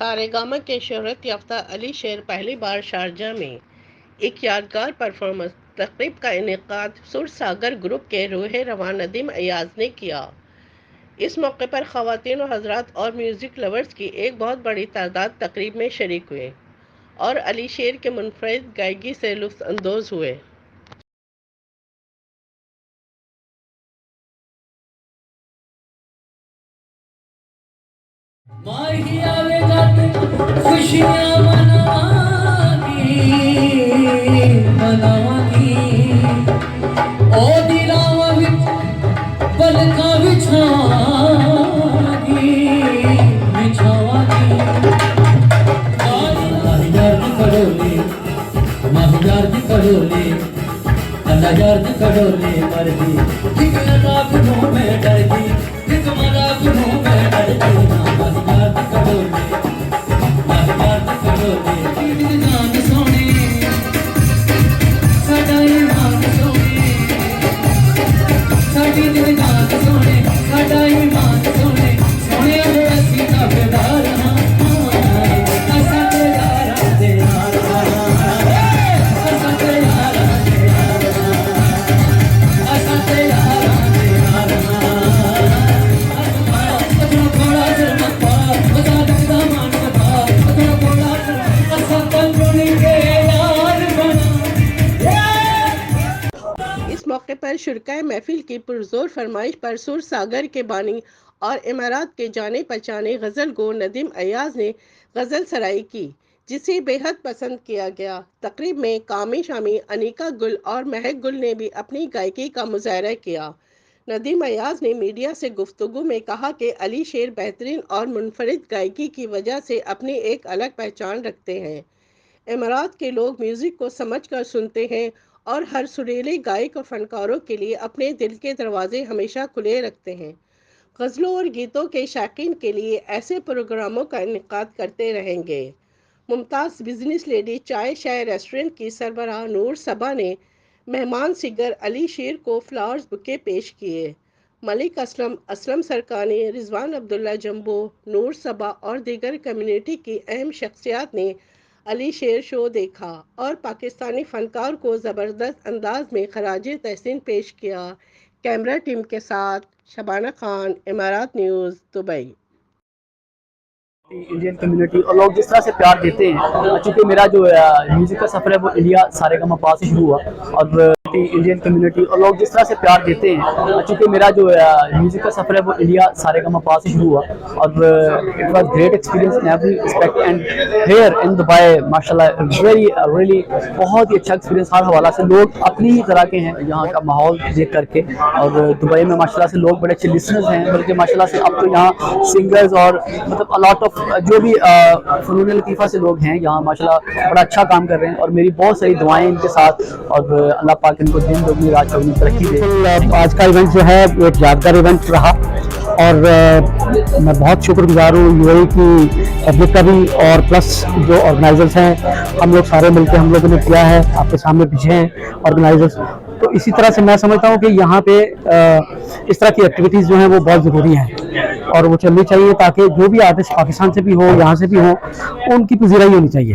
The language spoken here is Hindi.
सारेगामा के शोहरत याफ्ता अली शेर पहली बार शारजाह में एक यादगार परफॉर्मेंस तकरीब का इनेकाद सुरसागर ग्रुप के रूहे रवां नदीम अयाज ने किया। इस मौके पर ख़वातीन और हज़रात और म्यूज़िक लवर्स की एक बहुत बड़ी तादाद तकरीब में शरीक हुए और अली शेर के मुनफरिद गायकी से लुत्फ़ अंदोज़ हुए। खुशियाँ मनावांगी ओ दिलावां विच पलकां बिछावांगी माहियार दी कड़ोले अल्लाह दी कड़ोले मरदी एक लाख मुँह में डरदी एक लाख मुँह में डरदी माहियार दी कड़ोले जान सोने साडा ईमान सोने साडी दिल जान सोने साडा ईमान सोने सोने असी ताबेदार हां असां ते यारां दे यार असां ते यारां दे यार असां ते यारां दे यार असां थोड़ा शर्मा बता दे मान बता थोड़ा इस मौके पर शुरकाए महफिल की पुरजोर फरमाइश पर सुरसागर के बानी और इमारात के जाने पहचाने गज़ल गो नदीम अयाज ने गज़ल सराई की, जिसे बेहद पसंद किया गया। तकरीब में कामी शामी, अनीका गुल और महक गुल ने भी अपनी गायकी का मुजाहरा किया। नदीम अयाज ने मीडिया से गुफ्तगू में कहा कि अली शेर बेहतरीन और मुनफरिद गायकी की वजह से अपनी एक अलग पहचान रखते हैं। इमारात के लोग म्यूज़िक को समझ कर सुनते हैं और हर सुरीले गायक और फनकारों के लिए अपने दिल के दरवाजे हमेशा खुले रखते हैं। गज़लों और गीतों के शौकीन के लिए ऐसे प्रोग्रामों का इनेकाद करते रहेंगे। मुमताज़ बिजनेस लेडी चाय शाय रेस्टोरेंट की सरबराह नूर सबा ने मेहमान सिंगर अली शेर को फ्लावर्स बुके पेश किए। मलिक असलम, असलम सरकानी, रिजवान अब्दुल्ला जंबो, नूर सबा और दीगर कम्युनिटी की अहम शख्सियात ने अली शेर शो देखा और पाकिस्तानी फनकार को ज़बरदस्त अंदाज में खराजे तहसीन पेश किया। कैमरा टीम के साथ शबाना खान, इमारात न्यूज़, दुबई। इंडियन कम्युनिटी और लोग जिस तरह से प्यार देते हैं, चूँकि मेरा जो म्यूज़िक का सफ़र है वो इंडिया सारेगामा से शुरू हुआ और इंडियन कम्युनिटी और लोग जिस तरह से प्यार देते हैं, चूँकि मेरा जो म्यूज़िक का सफ़र है वो इंडिया सारेगामा से शुरू हुआ और it was great experience in every respect and here in Dubai माशाल्लाह वेरी रियली बहुत ही अच्छा एक्सपीरियंस हर हवाला से। लोग अपनी ही तरह के हैं यहाँ का माहौल देख करके और दुबई में माशाल्लाह से लोग बड़े अच्छे लिसनर्स हैं, बल्कि माशाल्लाह से अब तो यहाँ सिंगर्स और मतलब अलॉट ऑफ जो भी फ़नून लतीफ़ा से लोग हैं यहाँ माशाल्लाह बड़ा अच्छा काम कर रहे हैं और मेरी बहुत सारी दुआएं इनके साथ और अल्लाह पाक इनको दिन दोगुनी रात चौगुनी तरक्की दे। आज का इवेंट जो है एक यादगार इवेंट रहा और मैं बहुत शुक्रगुजार हूँ यूएई की पब्लिक का भी और प्लस जो ऑर्गेनाइजर्स हैं, हम लोग सारे मिलकर हम लोगों ने किया है। आपके सामने पीछे हैं ऑर्गेनाइजर्स। तो इसी तरह से मैं समझता हूँ कि यहाँ पे इस तरह की एक्टिविटीज़ जो हैं वो बहुत ज़रूरी हैं और वो चलनी चाहिए ताकि जो भी आर्टिस्ट पाकिस्तान से भी हो यहाँ से भी हो उनकी पजीराई होनी चाहिए।